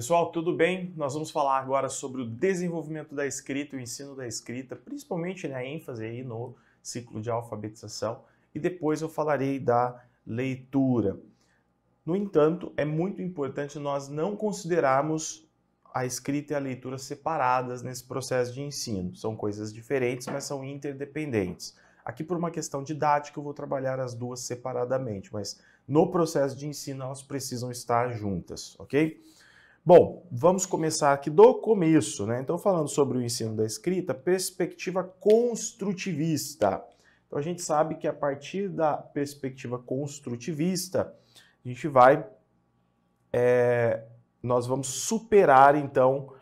Pessoal, tudo bem? Nós vamos falar agora sobre o desenvolvimento da escrita, o ensino da escrita, principalmente a ênfase aí no ciclo de alfabetização, e depois eu falarei da leitura. No entanto, é muito importante nós não considerarmos a escrita e a leitura separadas nesse processo de ensino. São coisas diferentes, mas são interdependentes. Aqui, por uma questão didática, eu vou trabalhar as duas separadamente, mas no processo de ensino elas precisam estar juntas, ok? Bom, vamos começar aqui do começo, né? Então, falando sobre o ensino da escrita, perspectiva construtivista. Então, a gente sabe que a partir da perspectiva construtivista, a gente nós vamos superar, então,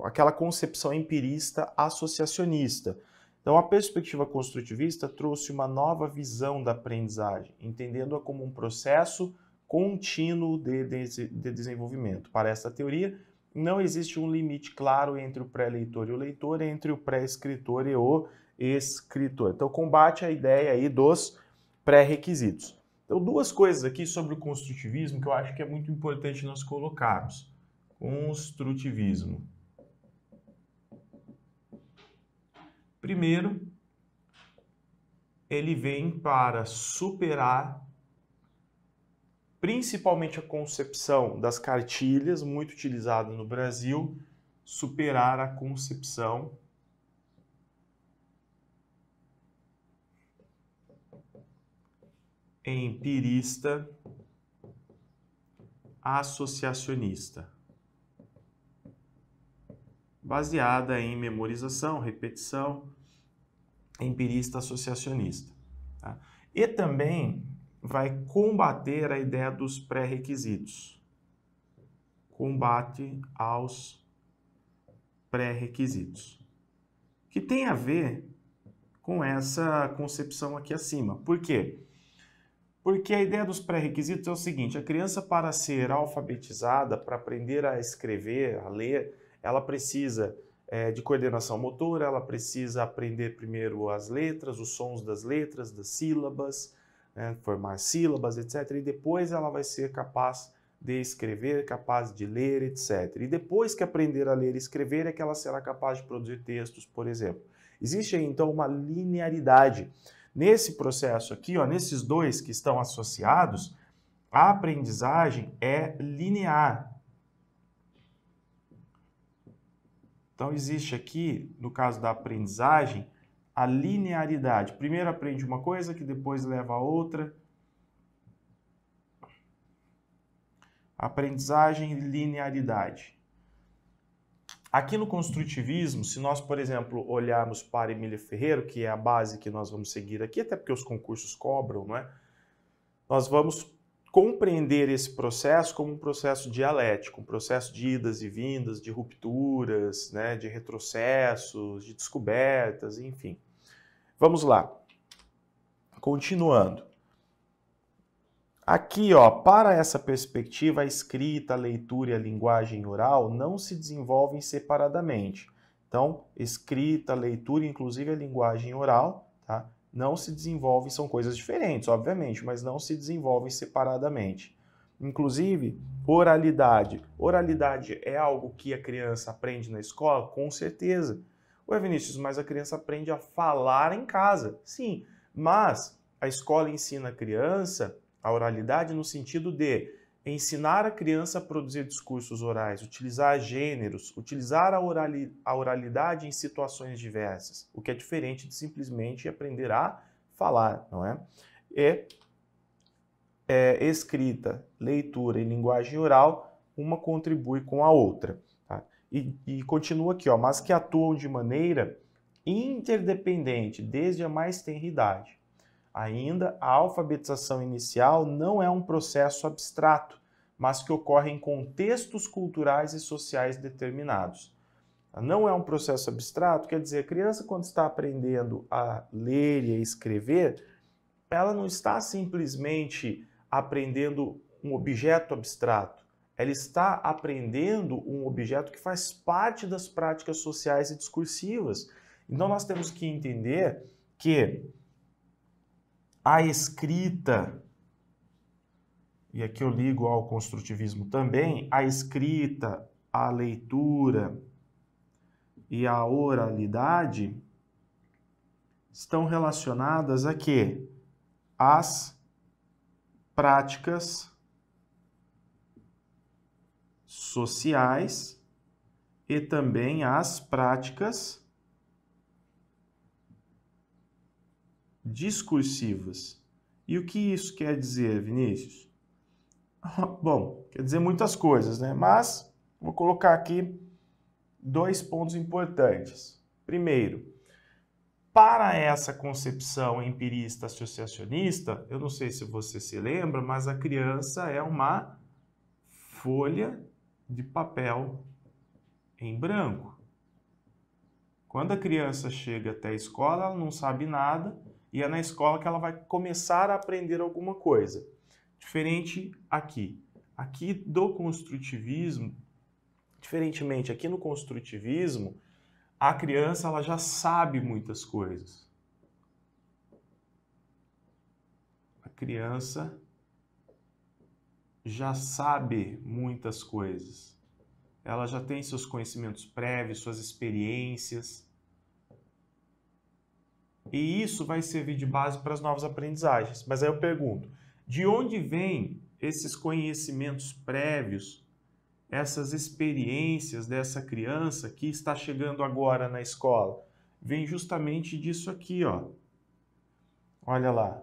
aquela concepção empirista associacionista. Então, a perspectiva construtivista trouxe uma nova visão da aprendizagem, entendendo-a como um processo contínuo de desenvolvimento. Para essa teoria, não existe um limite claro entre o pré-leitor e o leitor, entre o pré-escritor e o escritor. Então, combate a ideia aí dos pré-requisitos. Então, duas coisas aqui sobre o construtivismo que eu acho que é muito importante nós colocarmos. Construtivismo. Primeiro, ele vem para superar principalmente a concepção das cartilhas, muito utilizada no Brasil, superar a concepção empirista associacionista, baseada em memorização, repetição, empirista associacionista. Tá? E também vai combater a ideia dos pré-requisitos. Combate aos pré-requisitos. Que tem a ver com essa concepção aqui acima. Por quê? Porque a ideia dos pré-requisitos é o seguinte: a criança, para ser alfabetizada, para aprender a escrever, a ler, ela precisa de coordenação motora, ela precisa aprender primeiro as letras, os sons das letras, das sílabas, formar sílabas, etc. E depois ela vai ser capaz de escrever, capaz de ler, etc. E depois que aprender a ler e escrever é que ela será capaz de produzir textos, por exemplo. Existe aí, então, uma linearidade. Nesse processo aqui, ó, nesses dois que estão associados, a aprendizagem é linear. Então, existe aqui, no caso da aprendizagem, a linearidade. Primeiro aprende uma coisa que depois leva a outra. Aprendizagem e linearidade. Aqui no construtivismo, se nós, por exemplo, olharmos para Emília Ferreiro, que é a base que nós vamos seguir aqui, até porque os concursos cobram, não é? Nós vamos compreender esse processo como um processo dialético, um processo de idas e vindas, de rupturas, né, de retrocessos, de descobertas, enfim. Vamos lá. Continuando. Aqui, ó, para essa perspectiva, a escrita, a leitura e a linguagem oral não se desenvolvem separadamente. Então, escrita, leitura, inclusive a linguagem oral, tá? Não se desenvolvem, são coisas diferentes, obviamente, mas não se desenvolvem separadamente. Inclusive, oralidade. Oralidade é algo que a criança aprende na escola? Com certeza. Ué, Vinícius, mas a criança aprende a falar em casa. Sim, mas a escola ensina a criança a oralidade no sentido de ensinar a criança a produzir discursos orais, utilizar gêneros, utilizar a oralidade em situações diversas, o que é diferente de simplesmente aprender a falar, não é? Escrita, leitura e linguagem oral, uma contribui com a outra. Tá? E continua aqui, ó, mas que atuam de maneira interdependente desde a mais tenra idade. Ainda, a alfabetização inicial não é um processo abstrato, mas que ocorre em contextos culturais e sociais determinados. Não é um processo abstrato, quer dizer, a criança, quando está aprendendo a ler e a escrever, ela não está simplesmente aprendendo um objeto abstrato, ela está aprendendo um objeto que faz parte das práticas sociais e discursivas. Então, nós temos que entender que a escrita e aqui eu ligo ao construtivismo também, a escrita, a leitura e a oralidade estão relacionadas a quê? Às práticas sociais e também às práticas discursivas. E o que isso quer dizer, Vinícius? Bom, quer dizer muitas coisas, né? Mas vou colocar aqui 2 pontos importantes. Primeiro, para essa concepção empirista associacionista, eu não sei se você se lembra, mas a criança é uma folha de papel em branco. Quando a criança chega até a escola, ela não sabe nada e é na escola que ela vai começar a aprender alguma coisa. Diferente aqui. Aqui do construtivismo, diferentemente aqui no construtivismo, a criança ela já sabe muitas coisas. A criança já sabe muitas coisas. Ela já tem seus conhecimentos prévios, suas experiências. E isso vai servir de base para as novas aprendizagens. Mas aí eu pergunto, de onde vêm esses conhecimentos prévios, essas experiências dessa criança que está chegando agora na escola? Vem justamente disso aqui, ó. Olha lá.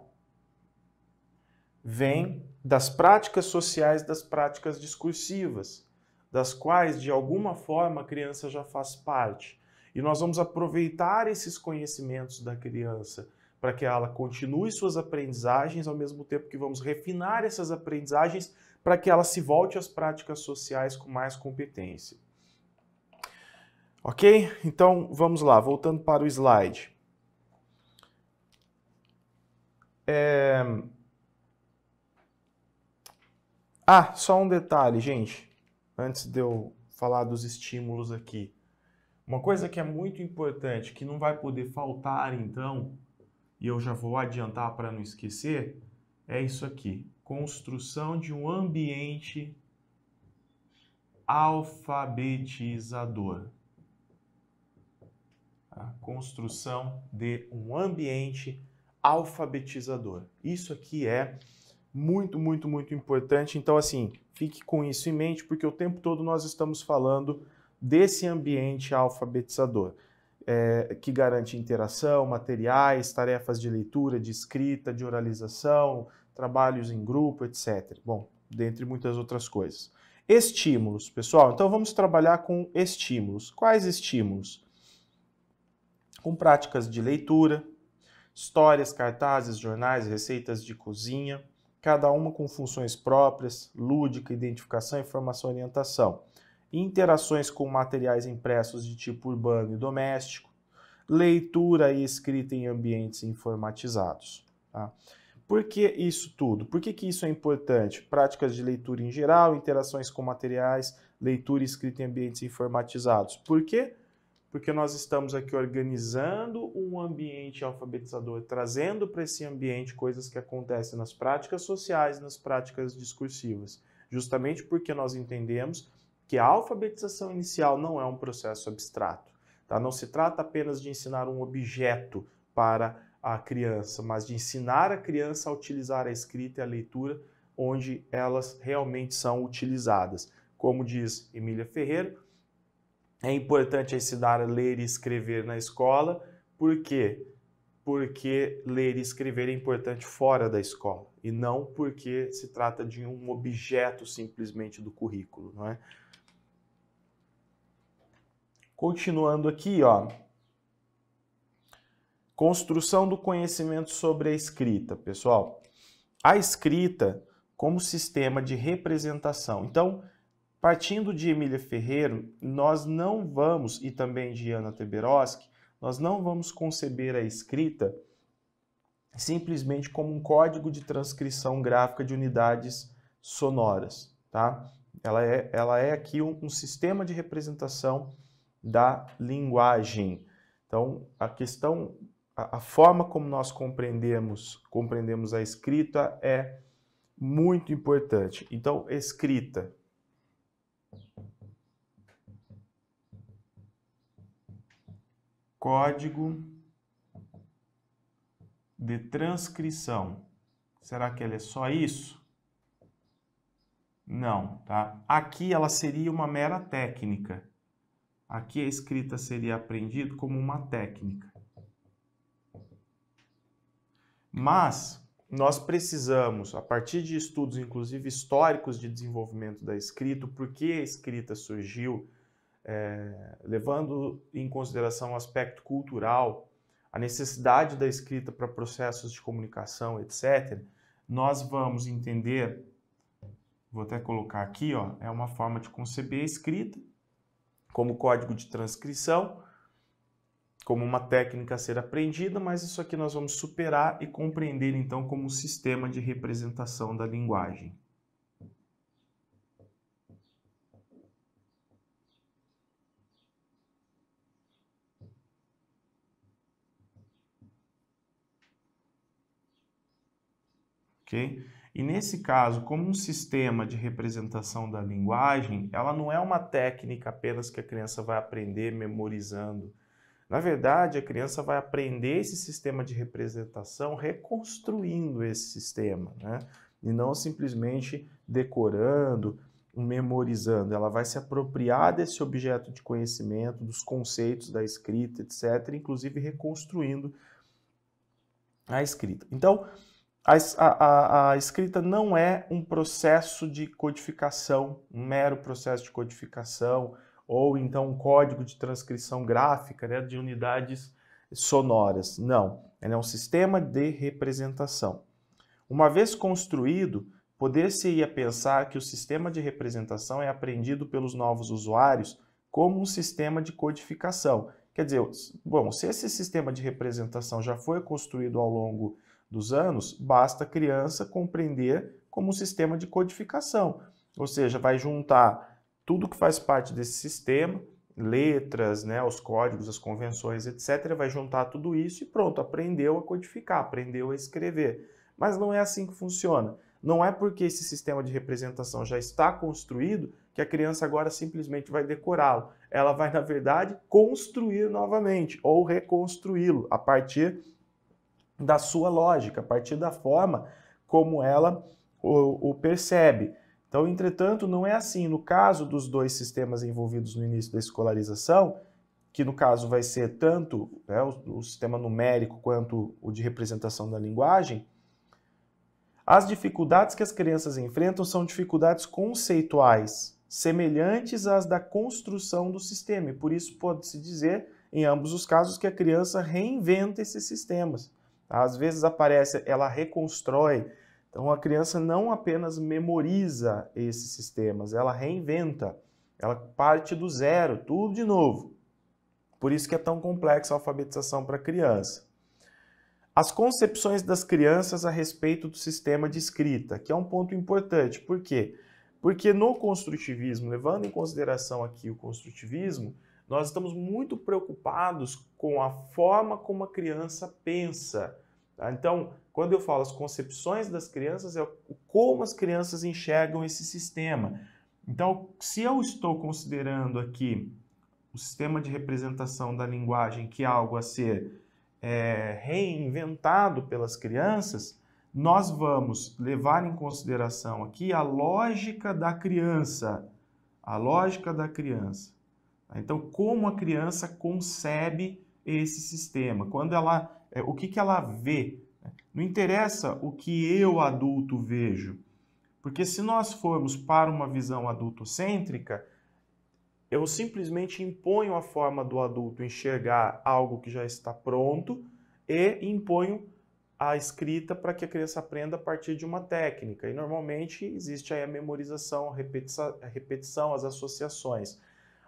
Vem das práticas sociais, das práticas discursivas, das quais, de alguma forma, a criança já faz parte. E nós vamos aproveitar esses conhecimentos da criança para que ela continue suas aprendizagens, ao mesmo tempo que vamos refinar essas aprendizagens para que ela se volte às práticas sociais com mais competência. Ok? Então, vamos lá, voltando para o slide. Só um detalhe, gente, antes de eu falar dos estímulos aqui. Uma coisa que é muito importante, que não vai poder faltar, então, e eu já vou adiantar para não esquecer, é isso aqui. Construção de um ambiente alfabetizador. A construção de um ambiente alfabetizador. Isso aqui é muito, muito, muito importante. Então, assim, fique com isso em mente, porque o tempo todo nós estamos falando desse ambiente alfabetizador, que garante interação, materiais, tarefas de leitura, de escrita, de oralização, trabalhos em grupo, etc. Bom, dentre muitas outras coisas. Estímulos, pessoal. Então, vamos trabalhar com estímulos. Quais estímulos? Com práticas de leitura, histórias, cartazes, jornais, receitas de cozinha, cada uma com funções próprias, lúdica, identificação, informação e orientação. Interações com materiais impressos de tipo urbano e doméstico, leitura e escrita em ambientes informatizados. Tá? Por que isso tudo? Por que isso é importante? Práticas de leitura em geral, interações com materiais, leitura e escrita em ambientes informatizados. Por quê? Porque nós estamos aqui organizando um ambiente alfabetizador, trazendo para esse ambiente coisas que acontecem nas práticas sociais, nas práticas discursivas. Justamente porque nós entendemos que a alfabetização inicial não é um processo abstrato. Tá? Não se trata apenas de ensinar um objeto para a criança, mas de ensinar a criança a utilizar a escrita e a leitura onde elas realmente são utilizadas. Como diz Emília Ferreira, é importante ensinar a ler e escrever na escola. Por quê? Porque ler e escrever é importante fora da escola, e não porque se trata de um objeto simplesmente do currículo, não é? Continuando aqui, ó. Construção do conhecimento sobre a escrita, pessoal. A escrita como sistema de representação. Então, partindo de Emília Ferreira, nós não vamos, e também de Ana Teberoski, nós não vamos conceber a escrita simplesmente como um código de transcrição gráfica de unidades sonoras, tá? Ela é aqui um sistema de representação da linguagem. Então, a forma como nós compreendemos a escrita é Muito importante. Então, escrita. Código de transcrição. Será que ela é só isso? Não, tá? Aqui ela seria uma mera técnica. Aqui a escrita seria aprendido como uma técnica. Mas nós precisamos, a partir de estudos, inclusive históricos de desenvolvimento da escrita, por que a escrita surgiu, levando em consideração o aspecto cultural, a necessidade da escrita para processos de comunicação, etc., nós vamos entender, vou até colocar aqui, ó, é uma forma de conceber a escrita como código de transcrição, como uma técnica a ser aprendida, mas isso aqui nós vamos superar e compreender então como um sistema de representação da linguagem. Ok? E nesse caso, como um sistema de representação da linguagem, ela não é uma técnica apenas que a criança vai aprender memorizando. Na verdade, a criança vai aprender esse sistema de representação reconstruindo esse sistema, né? E não simplesmente decorando, memorizando. Ela vai se apropriar desse objeto de conhecimento, dos conceitos da escrita, etc., inclusive reconstruindo a escrita. Então, a escrita não é um processo de codificação, um mero processo de codificação, ou então um código de transcrição gráfica, né, de unidades sonoras. Não, ela é um sistema de representação. Uma vez construído, poder-se-ia pensar que o sistema de representação é aprendido pelos novos usuários como um sistema de codificação. Quer dizer, bom, se esse sistema de representação já foi construído ao longo dos anos, basta a criança compreender como um sistema de codificação. Ou seja, vai juntar tudo que faz parte desse sistema, letras, né, os códigos, as convenções, etc., vai juntar tudo isso e pronto, aprendeu a codificar, aprendeu a escrever. Mas não é assim que funciona. Não é porque esse sistema de representação já está construído que a criança agora simplesmente vai decorá-lo. Ela vai, na verdade, construir novamente ou reconstruí-lo a partir da sua lógica, a partir da forma como ela o percebe. Então, entretanto, não é assim. No caso dos dois sistemas envolvidos no início da escolarização, que no caso vai ser tanto, né, o sistema numérico quanto o de representação da linguagem, as dificuldades que as crianças enfrentam são dificuldades conceituais, semelhantes às da construção do sistema. E por isso pode-se dizer, em ambos os casos, que a criança reinventa esses sistemas. Às vezes aparece, ela reconstrói. Então a criança não apenas memoriza esses sistemas, ela reinventa, ela parte do zero, tudo de novo. Por isso que é tão complexa a alfabetização para a criança. As concepções das crianças a respeito do sistema de escrita, que é um ponto importante. Por quê? Porque no construtivismo, levando em consideração aqui o construtivismo, nós estamos muito preocupados com a forma como a criança pensa. Tá? Então, quando eu falo as concepções das crianças, é como as crianças enxergam esse sistema. Então, se eu estou considerando aqui o sistema de representação da linguagem que é algo a ser reinventado pelas crianças, nós vamos levar em consideração aqui a lógica da criança. A lógica da criança. Então, como a criança concebe esse sistema? Quando ela, o que ela vê? Não interessa o que eu, adulto, vejo. Porque se nós formos para uma visão adultocêntrica, eu simplesmente imponho a forma do adulto enxergar algo que já está pronto e imponho a escrita para que a criança aprenda a partir de uma técnica. E normalmente existe aí a memorização, a repetição, as associações.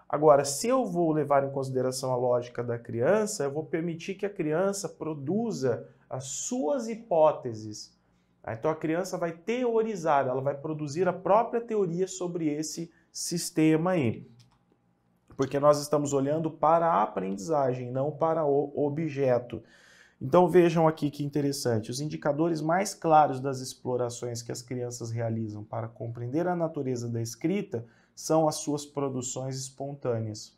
Agora, se eu vou levar em consideração a lógica da criança, eu vou permitir que a criança produza as suas hipóteses. Então a criança vai teorizar, ela vai produzir a própria teoria sobre esse sistema aí. Porque nós estamos olhando para a aprendizagem, não para o objeto. Então vejam aqui que interessante, os indicadores mais claros das explorações que as crianças realizam para compreender a natureza da escrita são as suas produções espontâneas,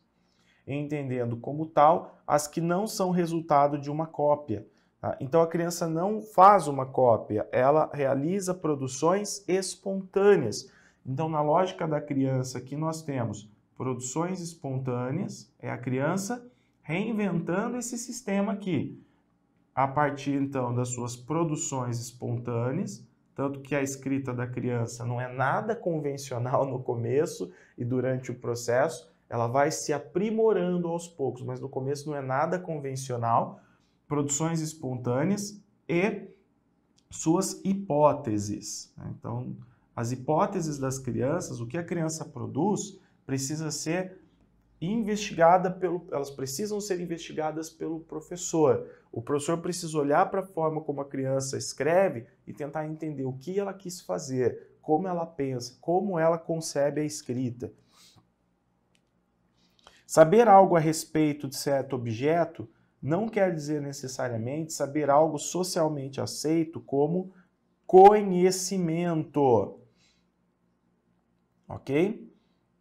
entendendo como tal as que não são resultado de uma cópia. Tá? Então a criança não faz uma cópia, ela realiza produções espontâneas. Então na lógica da criança aqui nós temos produções espontâneas, é a criança reinventando esse sistema aqui, a partir então das suas produções espontâneas, tanto que a escrita da criança não é nada convencional no começo e durante o processo, ela vai se aprimorando aos poucos, mas no começo não é nada convencional, produções espontâneas e suas hipóteses. Então, as hipóteses das crianças, o que a criança produz, precisa ser elas precisam ser investigadas pelo professor. O professor precisa olhar para a forma como a criança escreve e tentar entender o que ela quis fazer, como ela pensa, como ela concebe a escrita. Saber algo a respeito de certo objeto não quer dizer necessariamente saber algo socialmente aceito como conhecimento. Ok?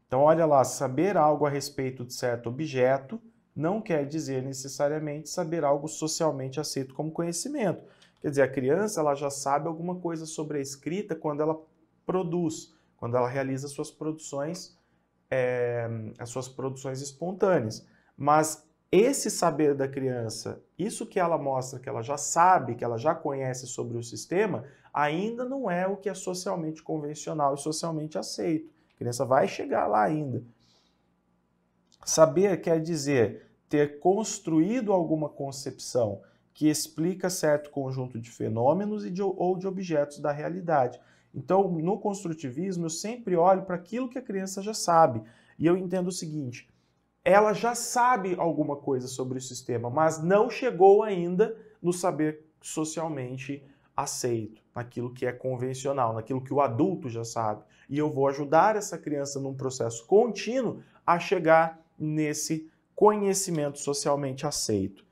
Então, olha lá, saber algo a respeito de certo objeto não quer dizer necessariamente saber algo socialmente aceito como conhecimento. Quer dizer, a criança ela já sabe alguma coisa sobre a escrita quando ela produz, quando ela realiza suas produções, as suas produções espontâneas. Mas esse saber da criança, isso que ela mostra que ela já sabe, que ela já conhece sobre o sistema, ainda não é o que é socialmente convencional e socialmente aceito. A criança vai chegar lá ainda. Saber quer dizer ter construído alguma concepção que explica certo conjunto de fenômenos ou de objetos da realidade. Então, no construtivismo, eu sempre olho para aquilo que a criança já sabe. E eu entendo o seguinte, ela já sabe alguma coisa sobre o sistema, mas não chegou ainda no saber socialmente aceito, naquilo que é convencional, naquilo que o adulto já sabe. E eu vou ajudar essa criança num processo contínuo a chegar nesse conhecimento socialmente aceito.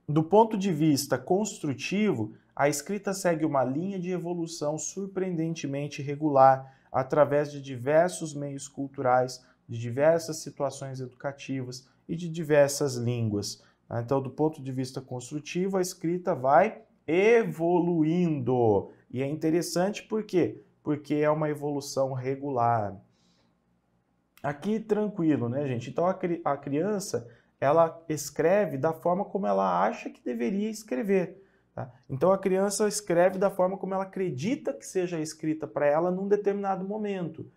Do ponto de vista construtivo, a escrita segue uma linha de evolução surpreendentemente regular através de diversos meios culturais, de diversas situações educativas e de diversas línguas. Então, do ponto de vista construtivo, a escrita vai evoluindo. E é interessante por quê? Porque é uma evolução regular. Aqui tranquilo, né, gente? Então a criança, ela escreve da forma como ela acha que deveria escrever. Tá? Então a criança escreve da forma como ela acredita que seja escrita para ela num determinado momento.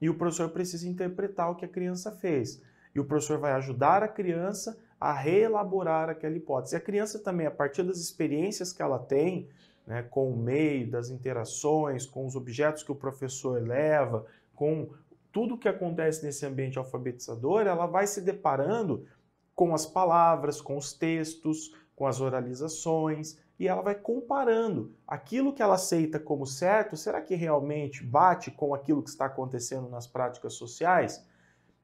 E o professor precisa interpretar o que a criança fez. E o professor vai ajudar a criança a reelaborar aquela hipótese. E a criança também, a partir das experiências que ela tem, né, com o meio, das interações, com os objetos que o professor leva, com tudo que acontece nesse ambiente alfabetizador, ela vai se deparando com as palavras, com os textos, com as oralizações, e ela vai comparando aquilo que ela aceita como certo, será que realmente bate com aquilo que está acontecendo nas práticas sociais?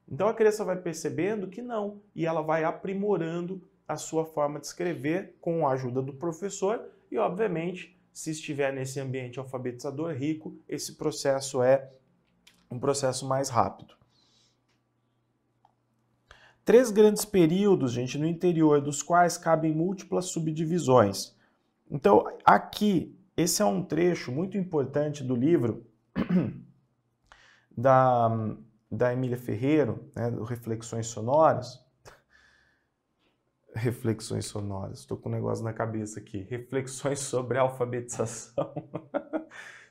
Então a criança vai percebendo que não, e ela vai aprimorando a sua forma de escrever com a ajuda do professor e, obviamente, se estiver nesse ambiente alfabetizador rico, esse processo é um processo mais rápido. 3 grandes períodos, gente, no interior, dos quais cabem múltiplas subdivisões. Então, aqui, esse é um trecho muito importante do livro da Emília Ferreiro, né, do Reflexões Sonoras. Reflexões sonoras, estou com um negócio na cabeça aqui. Reflexões sobre a alfabetização.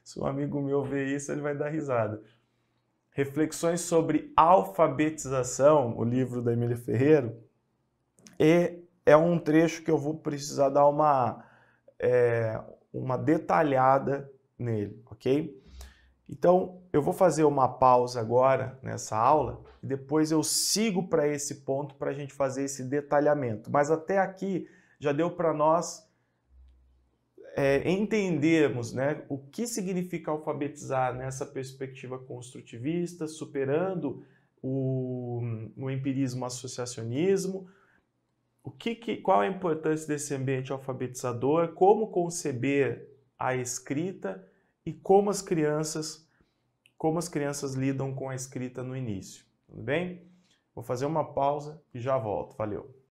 Se um amigo meu ver isso, ele vai dar risada. Reflexões sobre alfabetização, o livro da Emília Ferreiro, e é um trecho que eu vou precisar dar uma detalhada nele, ok? Então, eu vou fazer uma pausa agora nessa aula e depois eu sigo para esse ponto para a gente fazer esse detalhamento. Mas até aqui já deu para nós entendermos, né, o que significa alfabetizar nessa perspectiva construtivista, superando o empirismo associacionismo, Qual a importância desse ambiente alfabetizador, como conceber a escrita e como as crianças lidam com a escrita no início. Tudo bem? Vou fazer uma pausa e já volto. Valeu!